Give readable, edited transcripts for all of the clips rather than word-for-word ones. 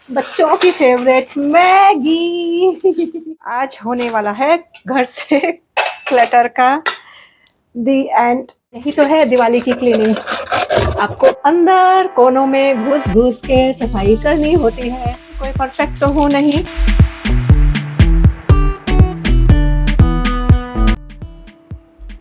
बच्चों की favourite Maggi. आज होने वाला है घर से क्लटर का दी एंड। यही तो है दिवाली की क्लीनिंग। आपको अंदर कोनों में घुस घुस के सफाई करनी होती है। कोई परफेक्ट तो हो नहीं।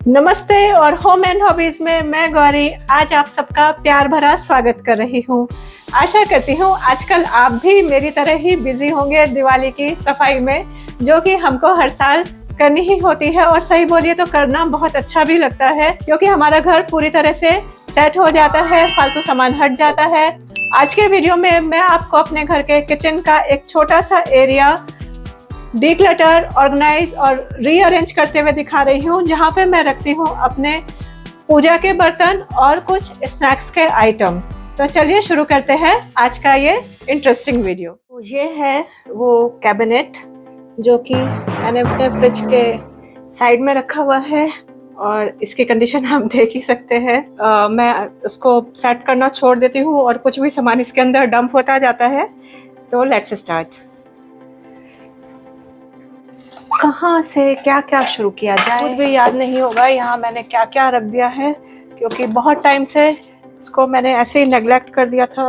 नमस्ते और होम एंड हॉबीज में मैं गौरी आज आप सबका प्यार भरा स्वागत कर रही हूँ। आशा करती हूँ आजकल आप भी मेरी तरह ही बिजी होंगे दिवाली की सफाई में, जो कि हमको हर साल करनी ही होती है। और सही बोलिए तो करना बहुत अच्छा भी लगता है, क्योंकि हमारा घर पूरी तरह से सेट हो जाता है, फालतू सामान हट जाता है। आज के वीडियो में मैं आपको अपने घर के किचन का एक छोटा सा एरिया डिक्लटर, ऑर्गेनाइज और रीअरेंज करते हुए दिखा रही हूँ, जहाँ पे मैं रखती हूँ अपने पूजा के बर्तन और कुछ स्नैक्स के आइटम। तो चलिए शुरू करते हैं आज का ये इंटरेस्टिंग वीडियो। तो ये है वो कैबिनेट जो कि मैंने अपने फ्रिज के साइड में रखा हुआ है, और इसकी कंडीशन आप देख ही सकते हैं। मैं उसको सेट करना छोड़ देती हूँ और कुछ भी सामान इसके अंदर डंप होता जाता है। तो लेट्स स्टार्ट। कहाँ से क्या क्या शुरू किया जाए, खुद भी याद नहीं होगा यहाँ मैंने क्या क्या रख दिया है, क्योंकि बहुत टाइम से इसको मैंने ऐसे ही नेग्लेक्ट कर दिया था।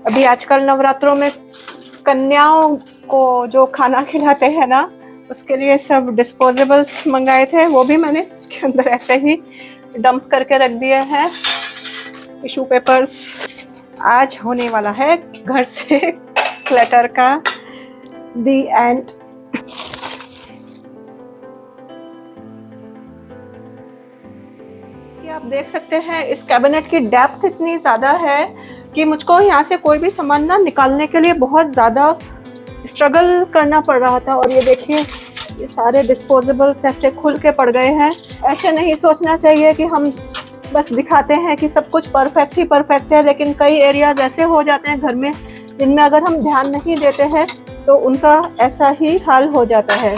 अभी आजकल नवरात्रों में कन्याओं को जो खाना खिलाते हैं ना, उसके लिए सब डिस्पोजेबल्स मंगाए थे, वो भी मैंने इसके अंदर ऐसे ही डंप करके रख दिए हैं। Tissue papers. आज होने वाला है घर से क्लटर का दी एंड। आप देख सकते हैं इस कैबिनेट की डेप्थ इतनी ज़्यादा है कि मुझको यहाँ से कोई भी सामान ना निकालने के लिए बहुत ज़्यादा स्ट्रगल करना पड़ रहा था। और ये देखिए, ये सारे डिस्पोजेबल्स ऐसे खुल के पड़ गए हैं। ऐसे नहीं सोचना चाहिए कि हम बस दिखाते हैं कि सब कुछ परफेक्ट ही परफेक्ट है, लेकिन कई एरियाज ऐसे हो जाते हैं घर में जिनमें अगर हम ध्यान नहीं देते हैं तो उनका ऐसा ही हाल हो जाता है।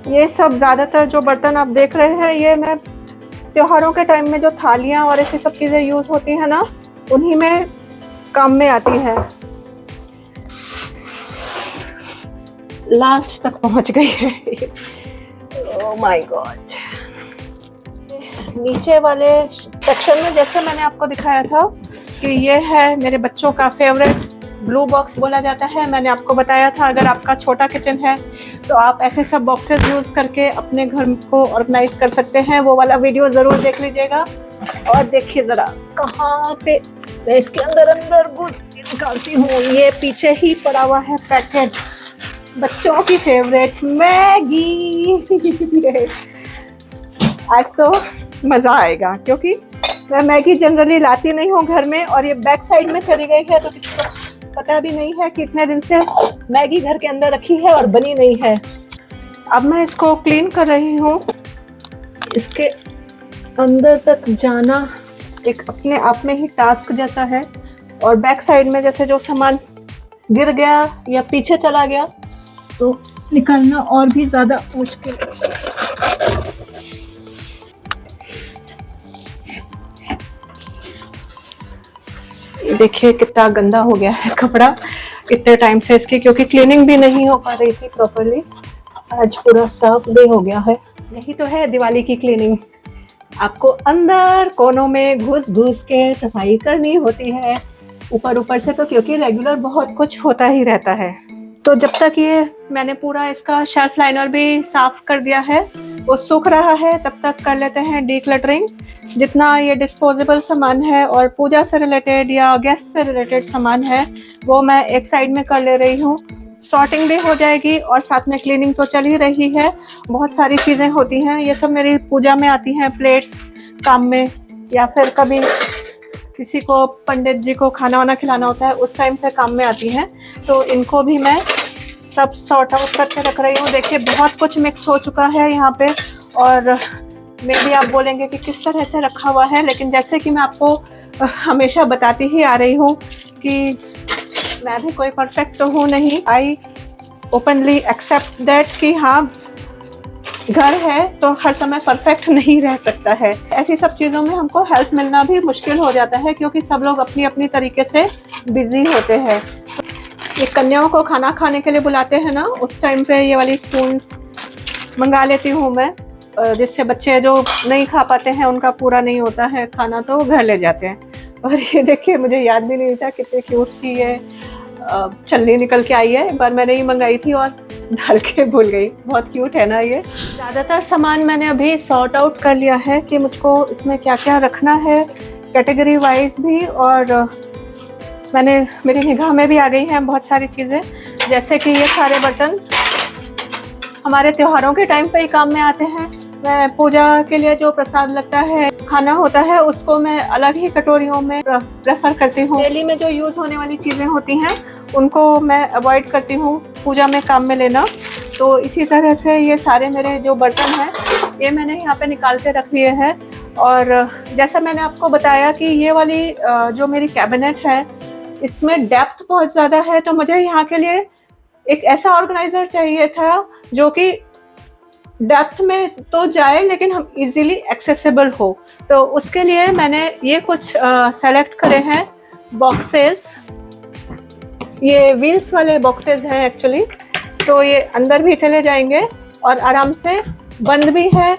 ये सब ज़्यादातर जो बर्तन आप देख रहे हैं, ये मैं त्योहारों के टाइम में जो थालियाँ और ऐसी सब चीज़ें यूज़ होती हैं ना, उन्हीं में काम में आती हैं। लास्ट तक पहुंच गई है। Oh my God. नीचे वाले सेक्शन में जैसे मैंने आपको दिखाया था कि ये है मेरे बच्चों का फेवरेट ब्लू बॉक्स बोला जाता है। मैंने आपको बताया था अगर आपका छोटा किचन है तो आप ऐसे सब बॉक्सेस यूज़ करके अपने घर को ऑर्गेनाइज कर सकते हैं। वो वाला वीडियो ज़रूर देख लीजिएगा। और देखिए ज़रा कहाँ पे मैं इसके अंदर घुस निकालती हूँ। ये पीछे ही पड़ा हुआ है पैकेट, बच्चों की फेवरेट मैगी। आज तो मज़ा आएगा, क्योंकि मैं मैगी जनरली लाती नहीं हूँ घर में, और ये बैक साइड में चली गई है तो किसी को पता भी नहीं है कि इतने दिन से मैगी घर के अंदर रखी है और बनी नहीं है। अब मैं इसको क्लीन कर रही हूँ। इसके अंदर तक जाना एक अपने आप में ही टास्क जैसा है, और बैक साइड में जैसे जो सामान गिर गया या पीछे चला गया तो निकालना और भी ज़्यादा मुश्किल है। देखिए कितना गंदा हो गया है कपड़ा इतने टाइम से इसकी, क्योंकि क्लीनिंग भी नहीं हो पा रही थी प्रॉपर्ली। आज पूरा साफ डे हो गया है। यही तो है दिवाली की क्लीनिंग। आपको अंदर कोनों में घुस घुस के सफाई करनी होती है, ऊपर से तो क्योंकि रेगुलर बहुत कुछ होता ही रहता है। तो जब तक ये मैंने पूरा इसका शेल्फ लाइनर भी साफ कर दिया है, वो सूख रहा है, तब तक कर लेते हैं डीक्लटरिंग। जितना ये डिस्पोजेबल सामान है और पूजा से रिलेटेड या गेस्ट से रिलेटेड सामान है, वो मैं एक साइड में कर ले रही हूँ। सॉर्टिंग भी हो जाएगी और साथ में क्लीनिंग तो चल ही रही है। बहुत सारी चीज़ें होती हैं, ये सब मेरी पूजा में आती हैं, प्लेट्स काम में, या फिर कभी किसी को पंडित जी को खाना वाना खिलाना होता है उस टाइम पे काम में आती हैं। तो इनको भी मैं सब सॉर्ट आउट करके रख रही हूँ। देखिए बहुत कुछ मिक्स हो चुका है यहाँ पे, और मे भी आप बोलेंगे कि किस तरह से रखा हुआ है, लेकिन जैसे कि मैं आपको हमेशा बताती ही आ रही हूँ कि मैं भी कोई परफेक्ट तो हूँ नहीं। आई ओपनली एक्सेप्ट दैट कि हाँ घर है तो हर समय परफेक्ट नहीं रह सकता है। ऐसी सब चीज़ों में हमको हेल्प मिलना भी मुश्किल हो जाता है क्योंकि सब लोग अपनी अपनी तरीके से बिजी होते हैं। ये कन्याओं को खाना खाने के लिए बुलाते हैं ना, उस टाइम पे ये वाली स्पून्स मंगा लेती हूँ मैं, जिससे बच्चे जो नहीं खा पाते हैं, उनका पूरा नहीं होता है खाना, तो घर ले जाते हैं। और ये देखिए, मुझे याद भी नहीं था कितने क्यूट सी ये चलनी निकल के आई है। एक बार मैंने ही मंगाई थी और डाल के भूल गई। बहुत क्यूट है ना ये। ज़्यादातर सामान मैंने अभी सॉर्ट आउट कर लिया है कि मुझको इसमें क्या क्या रखना है, कैटेगरी वाइज भी, और मेरी निगाह में भी आ गई हैं बहुत सारी चीज़ें। जैसे कि ये सारे बर्तन हमारे त्योहारों के टाइम पे ही काम में आते हैं। मैं पूजा के लिए जो प्रसाद लगता है, खाना होता है, उसको मैं अलग ही कटोरियों में प्रेफर करती हूँ। डेली में जो यूज़ होने वाली चीज़ें होती हैं उनको मैं अवॉइड करती हूँ पूजा में काम में लेना। तो इसी तरह से ये सारे मेरे जो बर्तन हैं ये मैंने यहाँ पे निकाल के रख लिए हैं। और जैसा मैंने आपको बताया कि ये वाली जो मेरी कैबिनेट है इसमें डेप्थ बहुत ज़्यादा है, तो मुझे यहाँ के लिए एक ऐसा ऑर्गेनाइज़र चाहिए था जो कि डेप्थ में तो जाए लेकिन हम इजीली एक्सेसिबल हो। तो उसके लिए मैंने ये कुछ सेलेक्ट करे हैं बॉक्सेस। ये व्हील्स वाले बॉक्सेस हैं एक्चुअली, तो ये अंदर भी चले जाएंगे और आराम से बंद भी है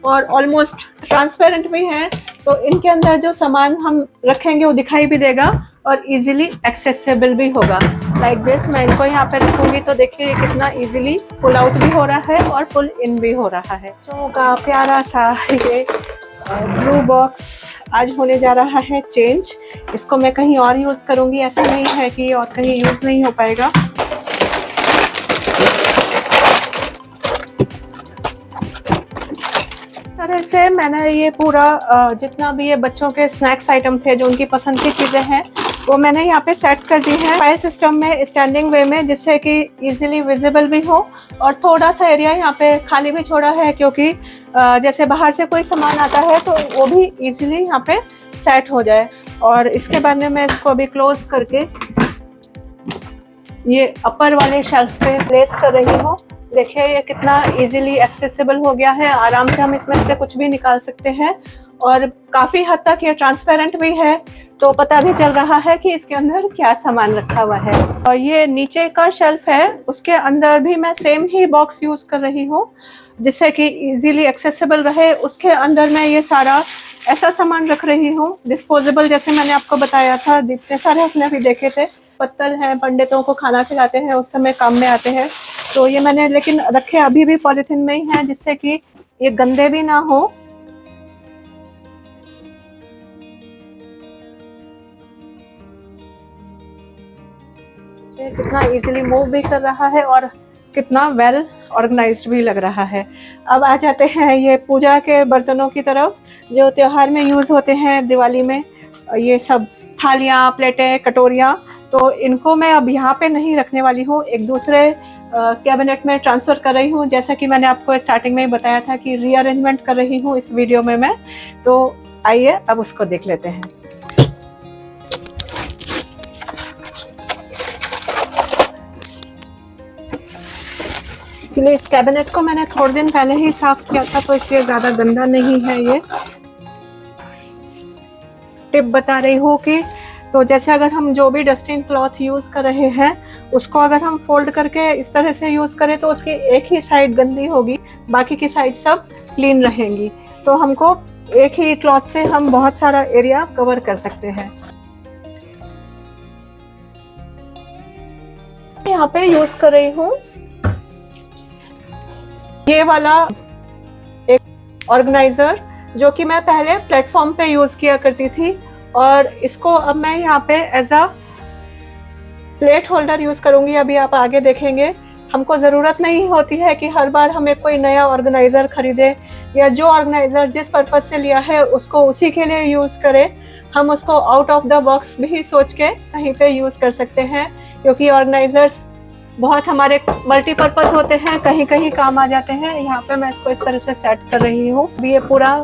और ऑलमोस्ट ट्रांसपेरेंट भी है। तो इनके अंदर जो सामान हम रखेंगे वो दिखाई भी देगा और इजीली एक्सेसिबल भी होगा। लाइक दिस, मैं इनको यहाँ पे रखूंगी तो देखिए ये कितना इजीली पुल आउट भी हो रहा है और पुल इन भी हो रहा है। बच्चों का प्यारा सा ये ब्लू बॉक्स आज होने जा रहा है चेंज। इसको मैं कहीं और यूज़ करूँगी, ऐसा नहीं है कि और कहीं यूज़ नहीं हो पाएगा। तरह से मैंने ये पूरा जितना भी ये बच्चों के स्नैक्स आइटम थे, जो उनकी पसंद की चीज़ें हैं, वो मैंने यहाँ पे सेट कर दी है फायर सिस्टम में, स्टैंडिंग वे में, जिससे कि इजीली विजिबल भी हो। और थोड़ा सा एरिया यहाँ पे खाली भी छोड़ा है क्योंकि जैसे बाहर से कोई सामान आता है तो वो भी इजीली यहाँ पे सेट हो जाए। और इसके बाद में मैं इसको अभी क्लोज करके ये अपर वाले शेल्फ पे प्लेस कर रही हूँ। देखिए ये कितना इजीली एक्सेसिबल हो गया है, आराम से हम इसमें से कुछ भी निकाल सकते हैं। और काफ़ी हद तक ये ट्रांसपेरेंट भी है, तो पता भी चल रहा है कि इसके अंदर क्या सामान रखा हुआ है। और ये नीचे का शेल्फ है, उसके अंदर भी मैं सेम ही बॉक्स यूज़ कर रही हूँ जिससे कि इजीली एक्सेसिबल रहे। उसके अंदर मैं ये सारा ऐसा सामान रख रही हूँ डिस्पोजेबल, जैसे मैंने आपको बताया था, जितने सारे हमने अभी देखे थे। पत्तल हैं, पंडितों को खाना खिलाते हैं उस समय काम में आते हैं, तो ये मैंने लेकिन रखे अभी भी पॉलिथीन में ही हैं जिससे कि ये गंदे भी ना हो। कितना इजीली मूव भी कर रहा है और कितना वेल ऑर्गेनाइज्ड भी लग रहा है। अब आ जाते हैं ये पूजा के बर्तनों की तरफ, जो त्योहार में यूज़ होते हैं, दिवाली में। ये सब थालियाँ, प्लेटें, कटोरियाँ, तो इनको मैं अब यहाँ पे नहीं रखने वाली हूँ, एक दूसरे कैबिनेट में ट्रांसफ़र कर रही हूँ। जैसा कि मैंने आपको स्टार्टिंग में ही बताया था कि रीअरेंजमेंट कर रही हूँ इस वीडियो में मैं। तो आइए अब उसको देख लेते हैं। इसलिए इस कैबिनेट को मैंने थोड़े दिन पहले ही साफ किया था, तो इसलिए ज़्यादा गंदा नहीं है। ये टिप बता रही हूँ कि तो जैसे अगर हम जो भी डस्टिंग क्लॉथ यूज़ कर रहे हैं उसको अगर हम फोल्ड करके इस तरह से यूज़ करें तो उसकी एक ही साइड गंदी होगी, बाकी की साइड सब क्लीन रहेंगी। तो हमको एक ही क्लॉथ से हम बहुत सारा एरिया कवर कर सकते हैं। यहाँ पे यूज़ कर रही हूँ ये वाला एक ऑर्गेनाइजर, जो कि मैं पहले प्लेटफॉर्म पे यूज़ किया करती थी, और इसको अब मैं यहाँ पे as a plate holder use करूँगी। अभी आप आगे देखेंगे, हमको ज़रूरत नहीं होती है कि हर बार हमें कोई नया ऑर्गेनाइज़र खरीदे, या जो ऑर्गेनाइज़र जिस पर्पज़ से लिया है उसको उसी के लिए यूज़ करें। हम उसको आउट ऑफ द बॉक्स भी सोच के कहीं पे यूज़ कर सकते हैं, क्योंकि ऑर्गेनाइजर्स बहुत हमारे मल्टीपर्पज़ होते हैं, कहीं कहीं काम आ जाते हैं। यहाँ पे मैं इसको इस तरह से सेट कर रही हूँ। अभी ये पूरा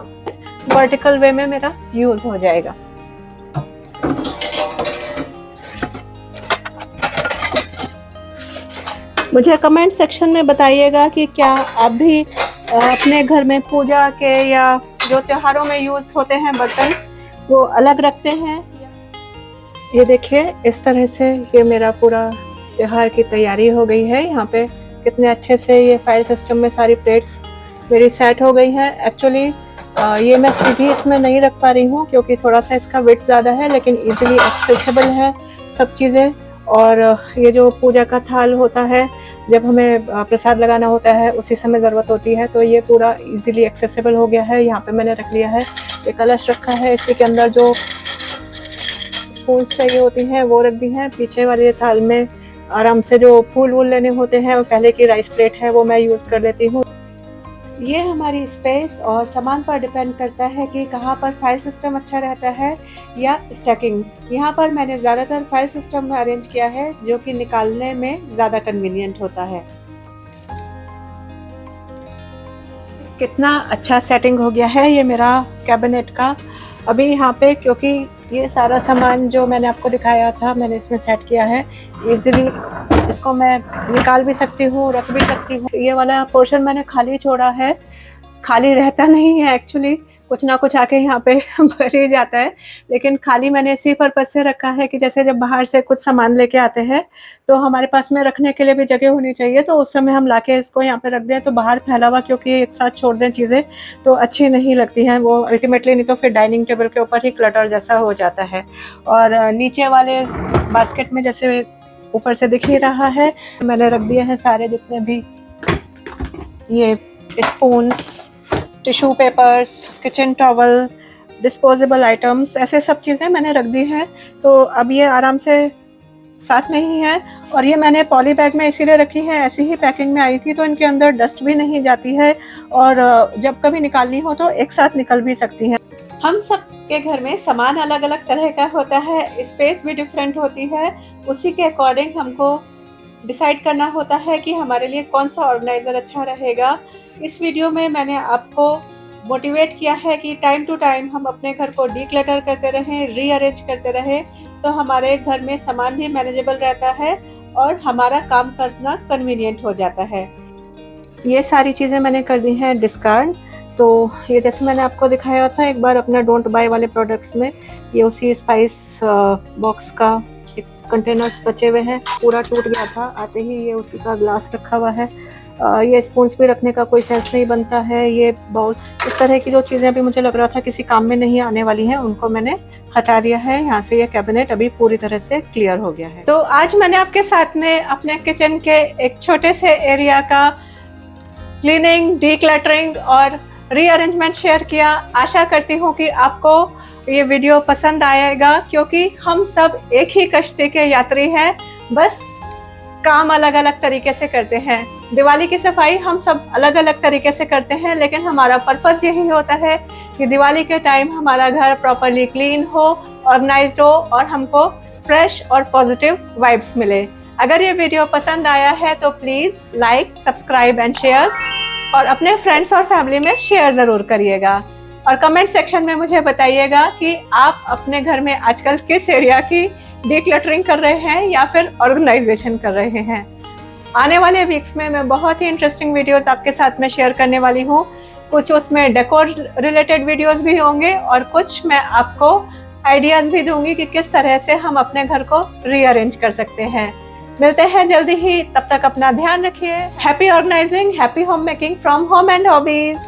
वर्टिकल वे में मेरा यूज़ हो जाएगा। मुझे कमेंट सेक्शन में बताइएगा कि क्या आप भी अपने घर में पूजा के या जो त्योहारों में यूज़ होते हैं बर्तन वो अलग रखते हैं। ये देखिए इस तरह से ये मेरा पूरा त्योहार की तैयारी हो गई है। यहाँ पे कितने अच्छे से ये फाइल सिस्टम में सारी प्लेट्स मेरी सेट हो गई हैं। एक्चुअली ये मैं सीधी इसमें नहीं रख पा रही हूँ क्योंकि थोड़ा सा इसका वेट ज़्यादा है, लेकिन इजीली एक्सेसिबल है सब चीज़ें। और ये जो पूजा का थाल होता है, जब हमें प्रसाद लगाना होता है उसी समय ज़रूरत होती है, तो ये पूरा इजीली एक्सेसिबल हो गया है। यहाँ पे मैंने रख लिया है, ये कलश रखा है, इसी के अंदर जो स्पून्स चाहिए होती हैं वो रख दी हैं। पीछे वाले थाल में आराम से जो फूल वूल लेने होते हैं, पहले की राइस प्लेट है वो मैं यूज़ कर लेती हूँ। ये हमारी स्पेस और सामान पर डिपेंड करता है कि कहाँ पर फाइल सिस्टम अच्छा रहता है या स्टैकिंग। यहाँ पर मैंने ज़्यादातर फाइल सिस्टम में अरेंज किया है, जो कि निकालने में ज़्यादा कन्वीनियंट होता है। कितना अच्छा सेटिंग हो गया है ये मेरा कैबिनेट का। अभी यहाँ पे क्योंकि ये सारा सामान जो मैंने आपको दिखाया था मैंने इसमें सेट किया है, इजीली इसको मैं निकाल भी सकती हूँ, रख भी सकती हूँ। ये वाला पोर्शन मैंने खाली छोड़ा है, खाली रहता नहीं है एक्चुअली, कुछ ना कुछ आके यहाँ पे भर ही जाता है, लेकिन खाली मैंने इसी पर्पज से रखा है कि जैसे जब बाहर से कुछ सामान लेके आते हैं तो हमारे पास में रखने के लिए भी जगह होनी चाहिए, तो उस समय हम लाके इसको यहाँ पे रख दें तो बाहर फैला हुआ, क्योंकि एक साथ छोड़ दें चीज़ें तो अच्छी नहीं लगती हैं वो अल्टीमेटली, नहीं तो फिर डाइनिंग टेबल के ऊपर ही क्लटर जैसा हो जाता है। और नीचे वाले बास्केट में जैसे ऊपर से दिख ही रहा है, मैंने रख दिए हैं सारे जितने भी ये spoons, tissue papers, kitchen towel, disposable items, ऐसे सब चीज़ें मैंने रख दी हैं। तो अब ये आराम से साथ में ही है, और ये मैंने पॉली बैग में इसीलिए रखी है, ऐसी ही पैकिंग में आई थी तो इनके अंदर डस्ट भी नहीं जाती है, और जब कभी निकालनी हो तो एक साथ निकल भी सकती हैं। हम सब के घर में सामान अलग अलग तरह का होता है, स्पेस भी डिफरेंट होती है, उसी के अकॉर्डिंग हमको डिसाइड करना होता है कि हमारे लिए कौन सा ऑर्गेनाइज़र अच्छा रहेगा। इस वीडियो में मैंने आपको मोटिवेट किया है कि टाइम टू टाइम हम अपने घर को डीक्लटर करते रहें, रीअरेंज करते रहें, तो हमारे घर में सामान भी मैनेजेबल रहता है और हमारा काम करना कन्वीनियंट हो जाता है। ये सारी चीज़ें मैंने कर दी हैं डिस्कार्ड। तो ये जैसे मैंने आपको दिखाया था एक बार अपना डोंट बाय वाले प्रोडक्ट्स में, ये उसी स्पाइस बॉक्स का कंटेनर्स बचे हुए हैं, पूरा टूट गया था आते ही, ये उसी का ग्लास रखा हुआ है। ये स्पून्स भी रखने का कोई सेंस नहीं बनता है, ये बाउल, इस तरह की जो चीज़ें अभी मुझे लग रहा था किसी काम में नहीं आने वाली हैं उनको मैंने हटा दिया है यहाँ से। ये कैबिनेट अभी पूरी तरह से क्लियर हो गया है। तो आज मैंने आपके साथ में अपने किचन के एक छोटे से एरिया का क्लीनिंग, डीक्लटरिंग और रीअरेंजमेंट शेयर किया। आशा करती हूँ कि आपको ये वीडियो पसंद आएगा, क्योंकि हम सब एक ही कश्ती के यात्री हैं, बस काम अलग अलग तरीके से करते हैं। दिवाली की सफाई हम सब अलग अलग तरीके से करते हैं, लेकिन हमारा पर्पस यही होता है कि दिवाली के टाइम हमारा घर प्रॉपरली क्लीन हो, ऑर्गेनाइज्ड हो और हमको फ्रेश और पॉजिटिव वाइब्स मिले। अगर ये वीडियो पसंद आया है तो please like, subscribe and share, और अपने फ्रेंड्स और फैमिली में शेयर ज़रूर करिएगा। और कमेंट सेक्शन में मुझे बताइएगा कि आप अपने घर में आजकल किस एरिया की डीक्लटरिंग कर रहे हैं या फिर ऑर्गेनाइजेशन कर रहे हैं। आने वाले वीक्स में मैं बहुत ही इंटरेस्टिंग वीडियोस आपके साथ में शेयर करने वाली हूँ। कुछ उसमें डेकोर रिलेटेड वीडियोस भी होंगे और कुछ मैं आपको आइडियाज़ भी दूंगी कि किस तरह से हम अपने घर को रीअरेंज कर सकते हैं। मिलते हैं जल्दी ही, तब तक अपना ध्यान रखिए। Happy organising, happy home making from home and hobbies.